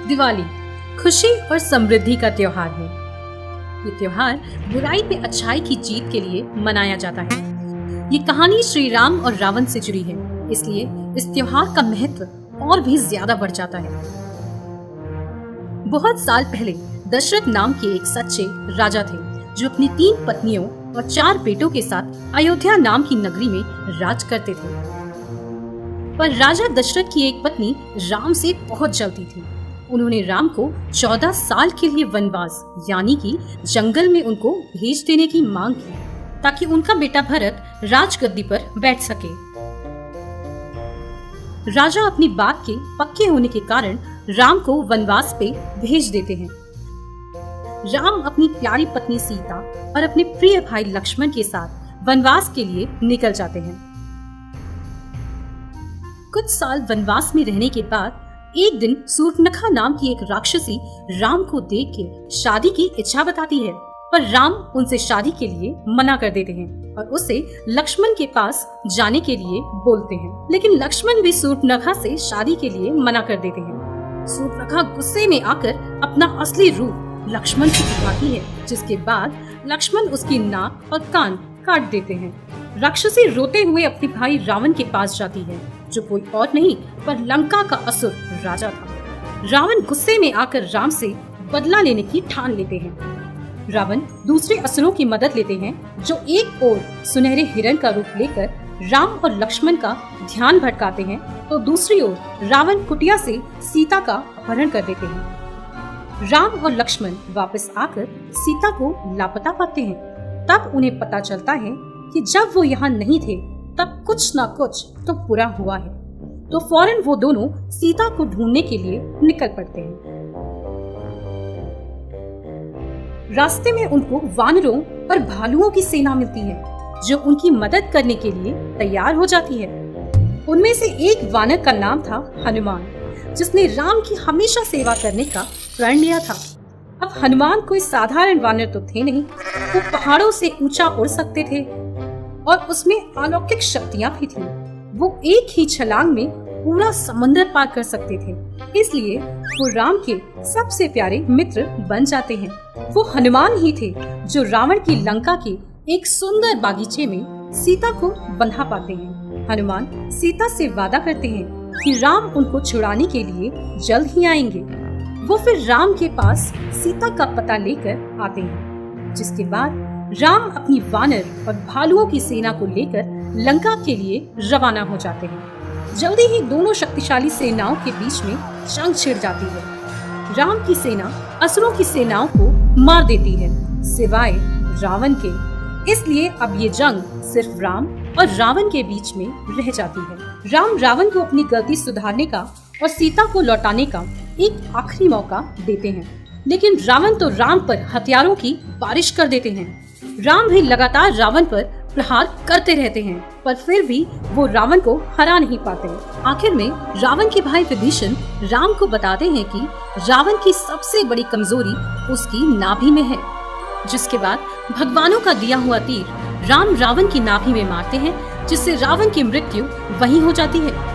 दिवाली खुशी और समृद्धि का त्योहार है। ये त्योहार बुराई पे अच्छाई की जीत के लिए मनाया जाता है। ये कहानी श्री राम और रावण से जुड़ी है, इसलिए इस त्योहार का महत्व और भी ज्यादा बढ़ जाता है। बहुत साल पहले दशरथ नाम के एक सच्चे राजा थे, जो अपनी 3 पत्नियों और 4 बेटों के साथ अयोध्या नाम की नगरी में राज करते थे। पर राजा दशरथ की एक पत्नी राम से बहुत जलती थी। उन्होंने राम को 14 साल के लिए वनवास यानी कि जंगल में उनको भेज देने की मांग की, ताकि उनका बेटा भरत राजगद्दी पर बैठ सके। राजा अपनी बात के पक्के होने के कारण राम को वनवास पे भेज देते हैं। राम अपनी प्यारी पत्नी सीता और अपने प्रिय भाई लक्ष्मण के साथ वनवास के लिए निकल जाते हैं। कुछ साल वनवास में रहने के बाद एक दिन सूर्पनखा नाम की एक राक्षसी राम को देख के शादी की इच्छा बताती है, पर राम उनसे शादी के लिए मना कर देते हैं और उसे लक्ष्मण के पास जाने के लिए बोलते हैं। लेकिन लक्ष्मण भी सूर्पनखा से शादी के लिए मना कर देते हैं। सूर्पनखा गुस्से में आकर अपना असली रूप लक्ष्मण को दिखाती है, जिसके बाद लक्ष्मण उसकी नाक और कान काट देते हैं। राक्षसी रोते हुए अपने भाई रावण के पास जाती है, जो कोई और नहीं पर लंका का असुर राजा था। रावण गुस्से में आकर राम से बदला लेने की ठान लेते हैं। रावण दूसरे असुरों की मदद लेते हैं, जो एक ओर सुनहरे हिरण का रूप लेकर राम और लक्ष्मण का ध्यान भटकाते हैं, तो दूसरी ओर रावण कुटिया से सीता का अपहरण कर देते हैं। राम और लक्ष्मण वापस आकर सीता को लापता पाते हैं। तब उन्हें पता चलता है कि जब वो यहाँ नहीं थे तब कुछ ना कुछ तो बुरा हुआ है, तो फौरन वो दोनों सीता को ढूंढने के लिए निकल पड़ते हैं। रास्ते में उनको वानरों और भालुओं की सेना मिलती है, जो उनकी मदद करने के लिए तैयार हो जाती है। उनमें से एक वानर का नाम था हनुमान, जिसने राम की हमेशा सेवा करने का प्रण लिया था। अब हनुमान कोई साधारण वानर तो थे नहीं, वो पहाड़ों से ऊंचा उड़ सकते थे और उसमें अलौकिक शक्तियां भी थी। वो एक ही छलांग में पूरा समंदर पार कर सकते थे, इसलिए वो राम के सबसे प्यारे मित्र बन जाते हैं। वो हनुमान ही थे जो रावण की लंका के एक सुंदर बागीचे में सीता को बंधा पाते हैं। हनुमान सीता से वादा करते हैं कि राम उनको छुड़ाने के लिए जल्द ही आएंगे। वो फिर राम के पास सीता का पता लेकर आते हैं, जिसके बाद राम अपनी वानर और भालुओं की सेना को लेकर लंका के लिए रवाना हो जाते हैं। जल्दी ही दोनों शक्तिशाली सेनाओं के बीच में जंग छिड़ जाती है। राम की सेना असुरों की सेनाओं को मार देती है, सिवाय रावण के। इसलिए अब ये जंग सिर्फ राम और रावण के बीच में रह जाती है। राम रावण को अपनी गलती सुधारने का और सीता को लौटाने का एक आखिरी मौका देते हैं, लेकिन रावण तो राम पर हथियारों की बारिश कर देते हैं। राम भी लगातार रावण पर प्रहार करते रहते हैं, पर फिर भी वो रावण को हरा नहीं पाते। आखिर में रावण के भाई विभीषण राम को बताते हैं कि रावण की सबसे बड़ी कमजोरी उसकी नाभि में है, जिसके बाद भगवानों का दिया हुआ तीर राम रावण की नाभि में मारते हैं, जिससे रावण की मृत्यु वहीं हो जाती है।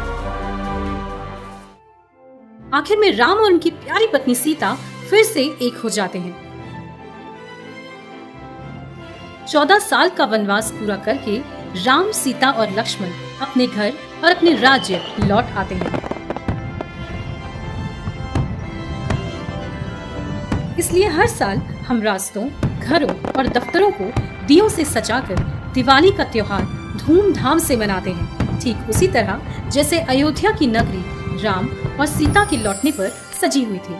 आखिर में राम और उनकी प्यारी पत्नी सीता फिर से एक हो जाते हैं। 14 साल का वनवास पूरा करके राम, सीता और लक्ष्मण अपने घर और अपने राज्य लौट आते हैं। इसलिए हर साल हम रास्तों, घरों और दफ्तरों को दियों से सजाकर दिवाली का त्योहार धूमधाम से मनाते हैं। ठीक उसी तरह जैसे अयोध्या की नगरी राम और सीता के लौटने पर सजी हुई थी।